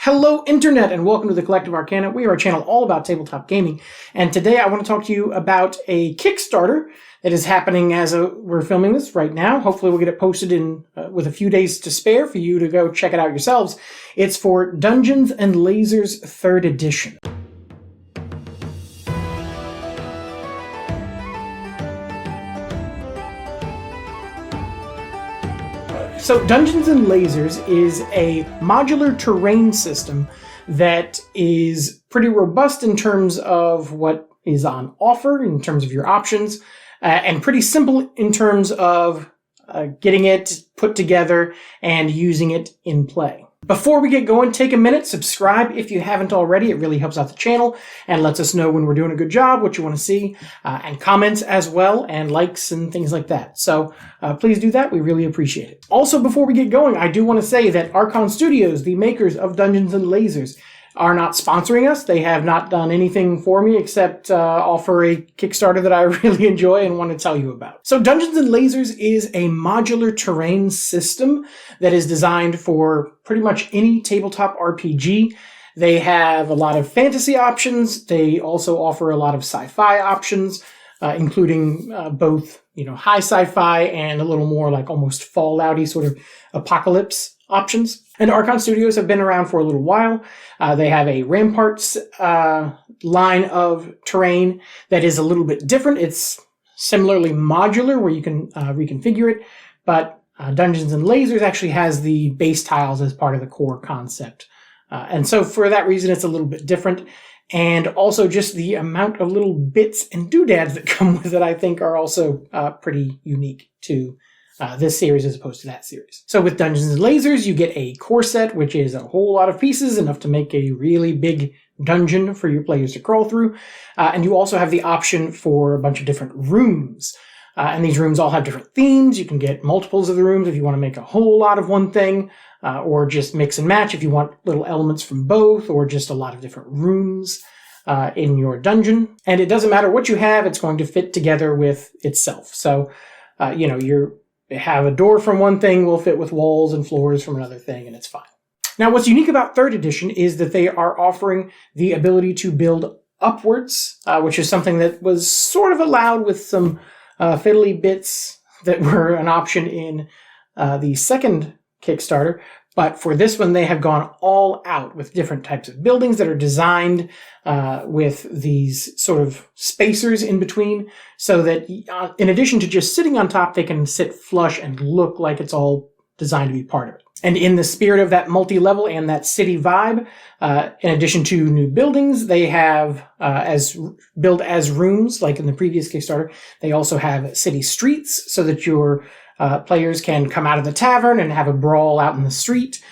Hello Internet and welcome to the Collective Arcana. We are a channel all about tabletop gaming, and today I want to talk to you about a Kickstarter that is happening as we're filming this right now. Hopefully we'll get it posted in with a few days to spare for you to go check it out yourselves. It's for Dungeons & Lasers 3rd Edition. So Dungeons & Lasers is a modular terrain system that is pretty robust in terms of what is on offer, in terms of your options, and pretty simple in terms of getting it put together and using it in play. Before we get going, take a minute, subscribe if you haven't already. It really helps out the channel and lets us know when we're doing a good job, what you want to see, and comments as well, and likes and things like that. So please do that. We really appreciate it. Also, before we get going, I do want to say that Archon Studios, the makers of Dungeons & Lasers, are not sponsoring us. They have not done anything for me except offer a Kickstarter that I really enjoy and want to tell you about. So Dungeons & Lasers is a modular terrain system that is designed for pretty much any tabletop RPG. They have a lot of fantasy options. They also offer a lot of sci-fi options, including both, high sci-fi and a little more like almost Fallout-y sort of apocalypse options. And Archon Studios have been around for a little while. They have a Ramparts line of terrain that is a little bit different. It's similarly modular where you can reconfigure it, but Dungeons & Lasers actually has the base tiles as part of the core concept. And so for that reason, it's a little bit different. And also just the amount of little bits and doodads that come with it, I think, are also pretty unique to this series as opposed to that series. So with Dungeons & Lasers, you get a core set, which is a whole lot of pieces, enough to make a really big dungeon for your players to crawl through. And you also have the option for a bunch of different rooms. And these rooms all have different themes. You can get multiples of the rooms if you want to make a whole lot of one thing, or just mix and match if you want little elements from both, or just a lot of different rooms in your dungeon. And it doesn't matter what you have, it's going to fit together with itself. So, you have a door from one thing will fit with walls and floors from another thing, and it's fine. Now, what's unique about 3rd edition is that they are offering the ability to build upwards, which is something that was sort of allowed with some fiddly bits that were an option in the second Kickstarter. But for this one, they have gone all out with different types of buildings that are designed with these sort of spacers in between, so that in addition to just sitting on top, they can sit flush and look like it's all designed to be part of it. And in the spirit of that multi-level and that city vibe, in addition to new buildings, they have build as rooms, like in the previous Kickstarter. They also have city streets so that your players can come out of the tavern and have a brawl out in the street.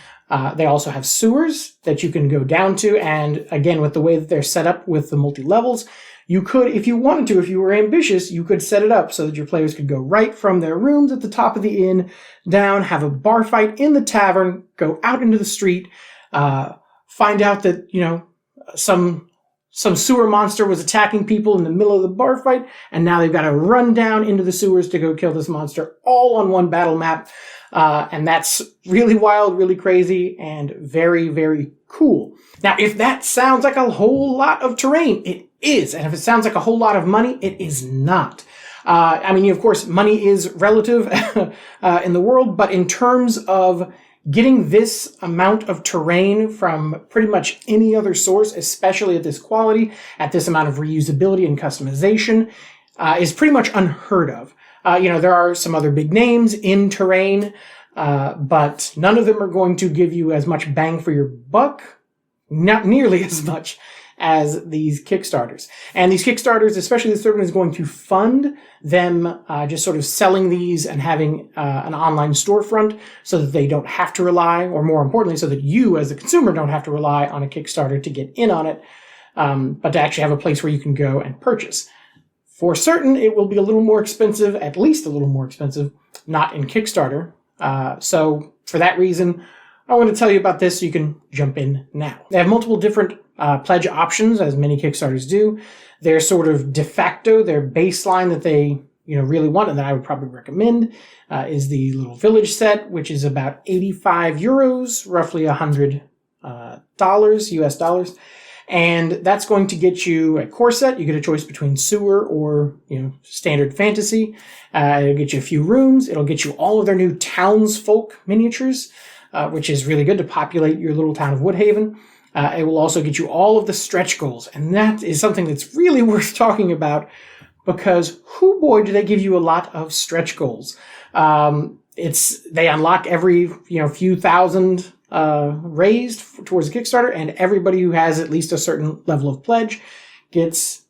They also have sewers that you can go down to, and again, with the way that they're set up with the multi-levels, you could, if you wanted to, if you were ambitious, you could set it up so that your players could go right from their rooms at the top of the inn, down, have a bar fight in the tavern, go out into the street, find out that, some sewer monster was attacking people in the middle of the bar fight, and now they've got to run down into the sewers to go kill this monster, all on one battle map. And that's really wild, really crazy, and very, very cool. Now, if that sounds like a whole lot of terrain, it is. And if it sounds like a whole lot of money, it is not. Of course, money is relative in the world, but in terms of getting this amount of terrain from pretty much any other source, especially at this quality, at this amount of reusability and customization, is pretty much unheard of. There are some other big names in terrain, but none of them are going to give you as much bang for your buck, not nearly as much as these Kickstarters. And these Kickstarters, especially this third one, is going to fund them just sort of selling these and having an online storefront so that they don't have to rely, or more importantly, so that you as the consumer don't have to rely on a Kickstarter to get in on it, but to actually have a place where you can go and purchase. For certain, it will be a little more expensive, at least a little more expensive, not in Kickstarter. So for that reason, I want to tell you about this so you can jump in now. They have multiple different pledge options, as many Kickstarters do. They're sort of de facto, their baseline that they really want and that I would probably recommend is the little village set, which is about 85 euros, roughly $100 dollars, US dollars. And that's going to get you a core set. You get a choice between sewer or, standard fantasy. It'll get you a few rooms. It'll get you all of their new townsfolk miniatures, which is really good to populate your little town of Woodhaven. It will also get you all of the stretch goals. And that is something that's really worth talking about because, hoo boy, do they give you a lot of stretch goals. They unlock every, few thousand raised towards Kickstarter, and everybody who has at least a certain level of pledge gets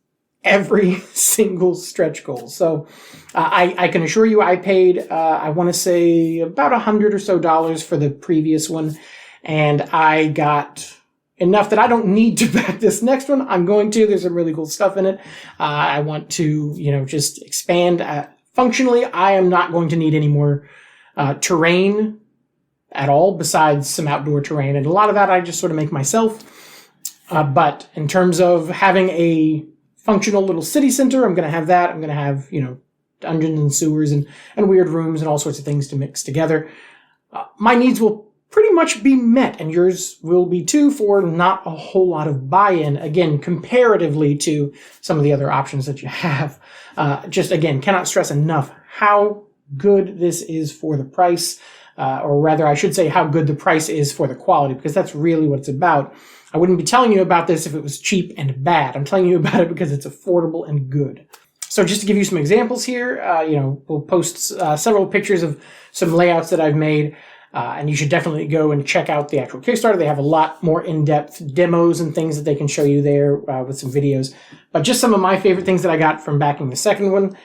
every single stretch goal. So I can assure you I paid, I want to say about $100 or so for the previous one, and I got enough that I don't need to back this next one. I'm going to. There's some really cool stuff in it. I want to, just expand. Functionally, I am not going to need any more terrain at all besides some outdoor terrain. And a lot of that I just sort of make myself. But in terms of having a functional little city center, I'm going to have that. I'm going to have, dungeons and sewers and weird rooms and all sorts of things to mix together. My needs will pretty much be met, and yours will be too, for not a whole lot of buy-in, again, comparatively to some of the other options that you have. Just, again, cannot stress enough how good this is for the price. Or rather, I should say how good the price is for the quality, because that's really what it's about. I wouldn't be telling you about this if it was cheap and bad. I'm telling you about it because it's affordable and good. So just to give you some examples here, we'll post several pictures of some layouts that I've made, and you should definitely go and check out the actual Kickstarter. They have a lot more in-depth demos and things that they can show you there with some videos. But just some of my favorite things that I got from backing the second one.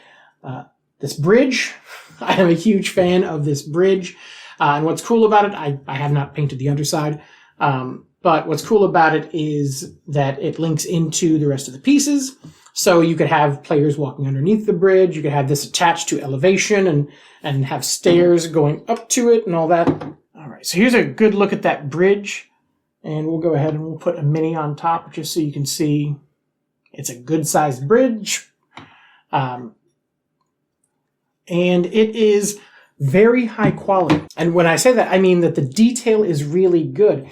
This bridge. I am a huge fan of this bridge. And what's cool about it, I have not painted the underside, but what's cool about it is that it links into the rest of the pieces. So you could have players walking underneath the bridge. You could have this attached to elevation and have stairs going up to it and all that. All right, so here's a good look at that bridge. And we'll go ahead and we'll put a mini on top just so you can see it's a good-sized bridge. And it is very high quality. And when I say that, I mean that the detail is really good.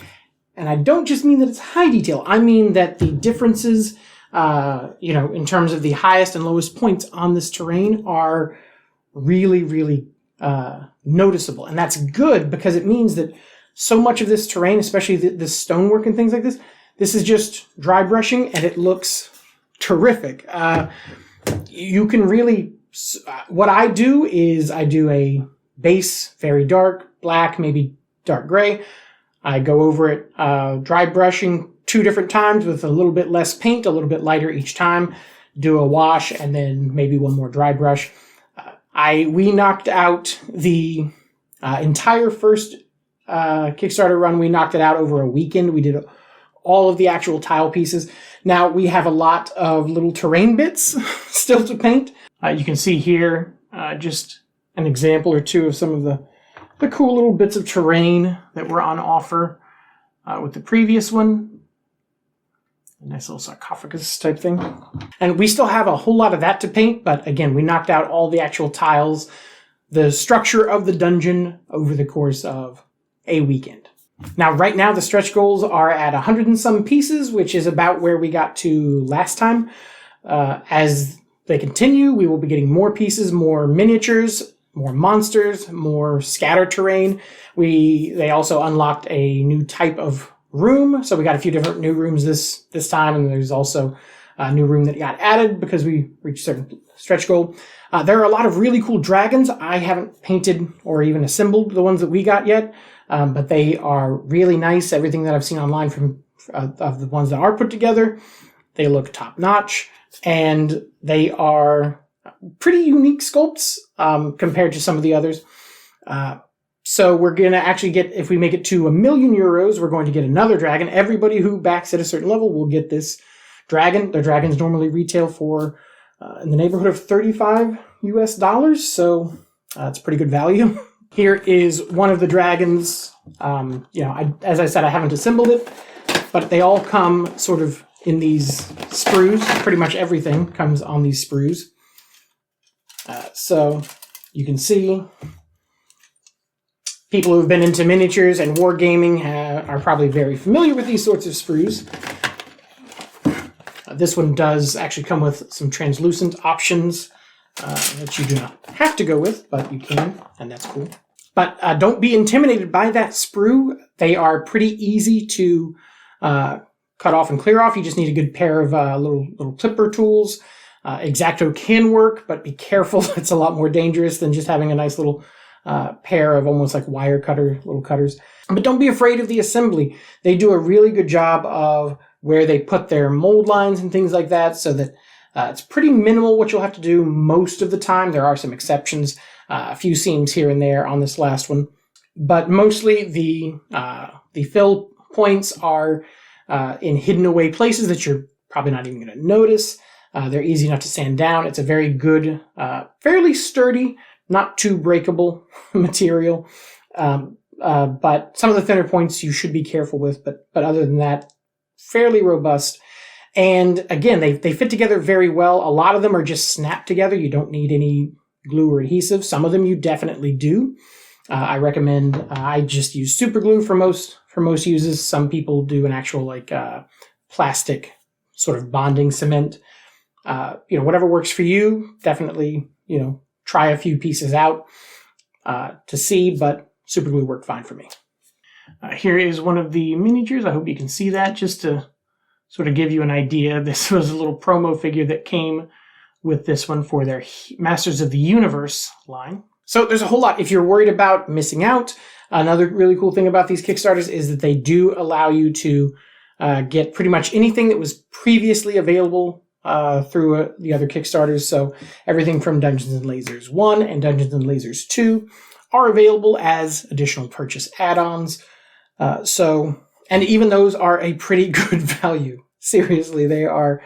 And I don't just mean that it's high detail. I mean that the differences, in terms of the highest and lowest points on this terrain are really, really noticeable. And that's good because it means that so much of this terrain, especially this stonework and things like this is just dry brushing and it looks terrific. You can really... what I do is I do a base, very dark, black, maybe dark gray. I go over it dry brushing 2 different times with a little bit less paint, a little bit lighter each time. Do a wash and then maybe one more dry brush. We knocked out the entire first Kickstarter run. We knocked it out over a weekend. We did all of the actual tile pieces. Now we have a lot of little terrain bits still to paint. You can see here just an example or two of some of the cool little bits of terrain that were on offer with the previous one. A nice little sarcophagus type thing. And we still have a whole lot of that to paint, but again, we knocked out all the actual tiles, the structure of the dungeon over the course of a weekend. Now, right now, the stretch goals are at 100 and some pieces, which is about where we got to last time. As they continue, we will be getting more pieces, more miniatures, more monsters, more scatter terrain. They also unlocked a new type of room, so we got a few different new rooms this time, and there's also a new room that got added because we reached a certain stretch goal. There are a lot of really cool dragons. I haven't painted or even assembled the ones that we got yet, but they are really nice. Everything that I've seen online from of the ones that are put together, they look top-notch. And they are pretty unique sculpts compared to some of the others. So we're going to actually get, if we make it to €1 million, we're going to get another dragon. Everybody who backs at a certain level will get this dragon. The dragons normally retail for in the neighborhood of $35 US. So it's pretty good value. Here is one of the dragons. As I said, I haven't assembled it, but they all come sort of in these sprues. Pretty much everything comes on these sprues. So you can see People who have been into miniatures and wargaming are probably very familiar with these sorts of sprues. This one does actually come with some translucent options that you do not have to go with, but you can, and that's cool. But don't be intimidated by that sprue. They are pretty easy to cut off and clear off. You just need a good pair of little clipper tools. X-Acto can work, but be careful. It's a lot more dangerous than just having a nice little pair of almost like wire cutter, little cutters. But don't be afraid of the assembly. They do a really good job of where they put their mold lines and things like that, so that it's pretty minimal what you'll have to do most of the time. There are some exceptions, a few seams here and there on this last one. But mostly the fill points are in hidden away places that you're probably not even going to notice. They're easy enough to sand down. It's a very good, fairly sturdy, not too breakable material. But some of the thinner points you should be careful with. But other than that, fairly robust. And again, they fit together very well. A lot of them are just snapped together. You don't need any glue or adhesive. Some of them you definitely do. I recommend, I just use super glue for most uses. Some people do an actual plastic sort of bonding cement. Whatever works for you, definitely, try a few pieces out to see, but super glue worked fine for me. Here is one of the miniatures. I hope you can see that just to sort of give you an idea. This was a little promo figure that came with this one for their Masters of the Universe line. So there's a whole lot. If you're worried about missing out, another really cool thing about these Kickstarters is that they do allow you to get pretty much anything that was previously available through the other Kickstarters. So everything from Dungeons & Lasers 1 and Dungeons & Lasers 2 are available as additional purchase add-ons. And even those are a pretty good value. Seriously, they are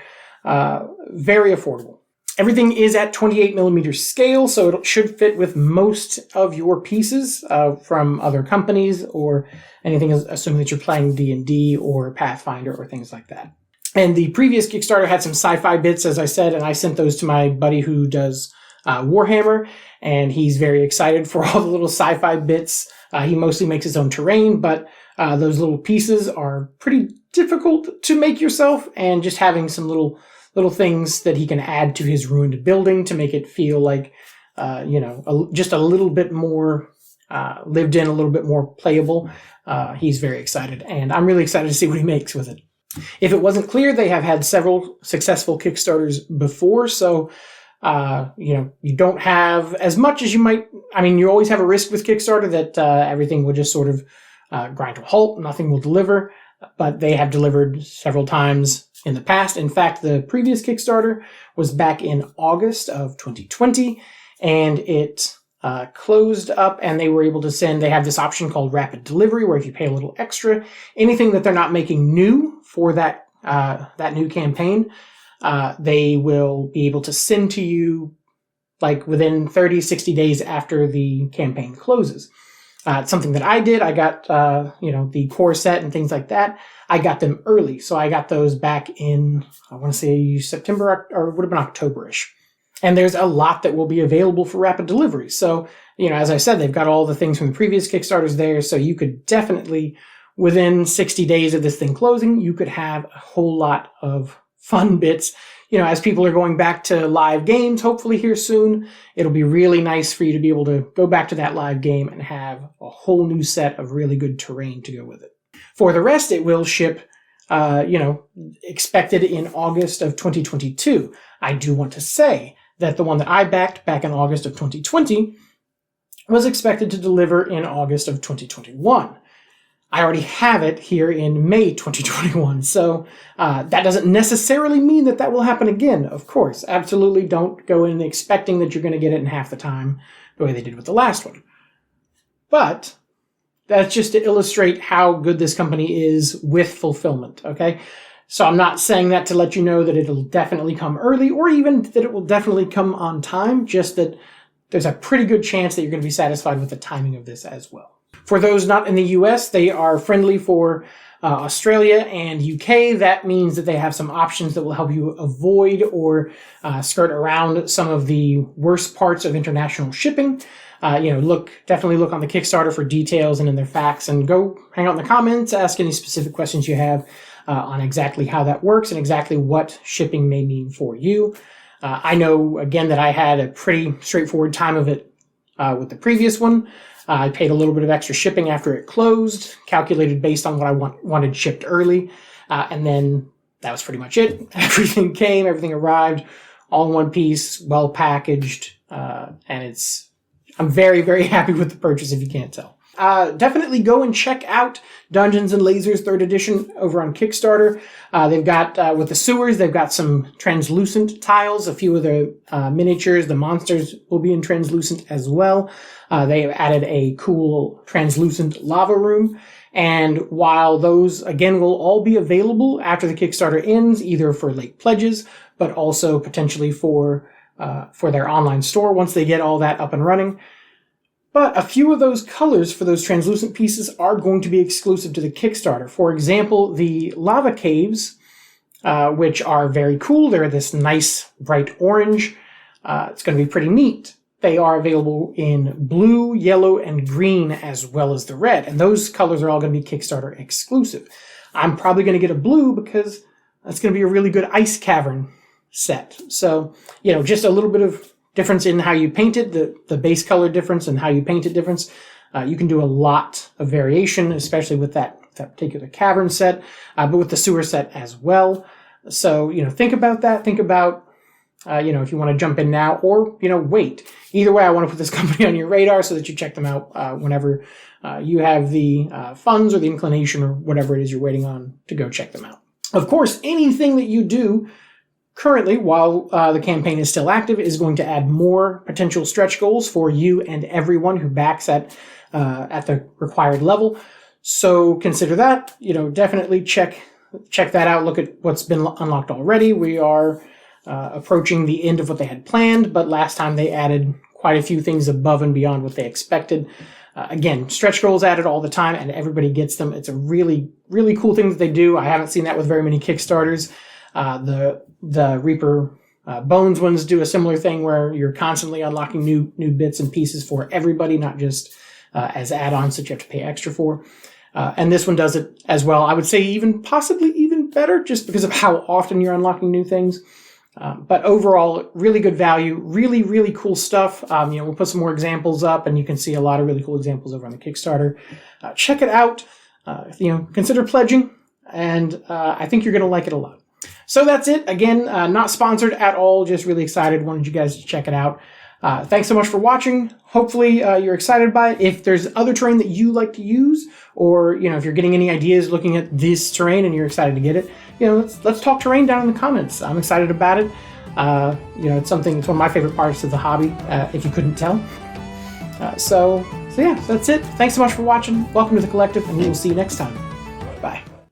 very affordable. Everything is at 28mm scale, so it should fit with most of your pieces from other companies or anything, assuming that you're playing D&D or Pathfinder or things like that. And the previous Kickstarter had some sci-fi bits, as I said, and I sent those to my buddy who does Warhammer, and he's very excited for all the little sci-fi bits. He mostly makes his own terrain, but those little pieces are pretty difficult to make yourself, and just having some little things that he can add to his ruined building to make it feel like, just a little bit more lived in, a little bit more playable. He's very excited, and I'm really excited to see what he makes with it. If it wasn't clear, they have had several successful Kickstarters before, so you don't have as much as you might. I mean, you always have a risk with Kickstarter that everything will just sort of grind to a halt, nothing will deliver, but they have delivered several times in the past. In fact, the previous Kickstarter was back in August of 2020, and it closed up, and they were able to send, they have this option called rapid delivery, where if you pay a little extra, anything that they're not making new for that new campaign, they will be able to send to you like within 30, 60 days after the campaign closes. It's something that I did. I got, the core set and things like that. I got them early. So I got those back in, I want to say September, or it would have been October-ish. And there's a lot that will be available for rapid delivery. So, as I said, they've got all the things from the previous Kickstarters there. So you could definitely, within 60 days of this thing closing, you could have a whole lot of fun bits. As people are going back to live games, hopefully here soon, it'll be really nice for you to be able to go back to that live game and have a whole new set of really good terrain to go with it. For the rest, it will ship, expected in August of 2022. I do want to say that the one that I backed back in August of 2020 was expected to deliver in August of 2021. I already have it here in May 2021, so that doesn't necessarily mean that will happen again, of course. Absolutely don't go in expecting that you're going to get it in half the time the way they did with the last one. But that's just to illustrate how good this company is with fulfillment, okay? So I'm not saying that to let you know that it'll definitely come early or even that it will definitely come on time, just that there's a pretty good chance that you're going to be satisfied with the timing of this as well. For those not in the US, they are friendly for Australia and UK, that means that they have some options that will help you avoid or skirt around some of the worst parts of international shipping. Definitely look on the Kickstarter for details and in their facts, and go hang out in the comments, ask any specific questions you have on exactly how that works and exactly what shipping may mean for you. I know, again, that I had a pretty straightforward time of it with the previous one. I paid a little bit of extra shipping after it closed, calculated based on what I wanted shipped early, and then that was pretty much it. Everything came, everything arrived, all in one piece, well packaged, and I'm very, very happy with the purchase, if you can't tell. Definitely go and check out Dungeons and Lasers 3rd edition over on Kickstarter. They've got, with the sewers, they've got some translucent tiles. A few of the miniatures, the monsters will be in translucent as well. They have added a cool translucent lava room. And while those, again, will all be available after the Kickstarter ends, either for late pledges, but also potentially for their online store once they get all that up and running. But a few of those colors for those translucent pieces are going to be exclusive to the Kickstarter. For example, the lava caves, which are very cool. They're this nice bright orange. It's going to be pretty neat. They are available in blue, yellow, and green, as well as the red. And those colors are all going to be Kickstarter exclusive. I'm probably going to get a blue because that's going to be a really good ice cavern set. So, just a little bit of difference in how you paint it, the base color difference and how you paint it difference. You can do a lot of variation, especially with that particular cavern set, but with the sewer set as well. So, think about that. Think about, if you want to jump in now or, wait. Either way, I want to put this company on your radar so that you check them out whenever you have the funds or the inclination or whatever it is you're waiting on to go check them out. Of course, anything that you do currently, while the campaign is still active, is going to add more potential stretch goals for you and everyone who backs at the required level. So consider that. Definitely check that out. Look at what's been unlocked already. We are approaching the end of what they had planned, but last time they added quite a few things above and beyond what they expected. Again, stretch goals added all the time, and everybody gets them. It's a really, really cool thing that they do. I haven't seen that with very many Kickstarters. The Reaper Bones ones do a similar thing where you're constantly unlocking new bits and pieces for everybody, not just as add-ons that you have to pay extra for. And this one does it as well. I would say possibly even better, just because of how often you're unlocking new things. But overall, really good value, really, really cool stuff. We'll put some more examples up, and you can see a lot of really cool examples over on the Kickstarter. Check it out. Consider pledging, and I think you're going to like it a lot. So that's it. Again, not sponsored at all, just really excited. Wanted you guys to check it out. Thanks so much for watching. Hopefully you're excited by it. If there's other terrain that you like to use, or if you're getting any ideas looking at this terrain and you're excited to get it, let's talk terrain down in the comments. I'm excited about it. It's one of my favorite parts of the hobby, if you couldn't tell. So yeah, that's it. Thanks so much for watching. Welcome to the collective, and we will see you next time.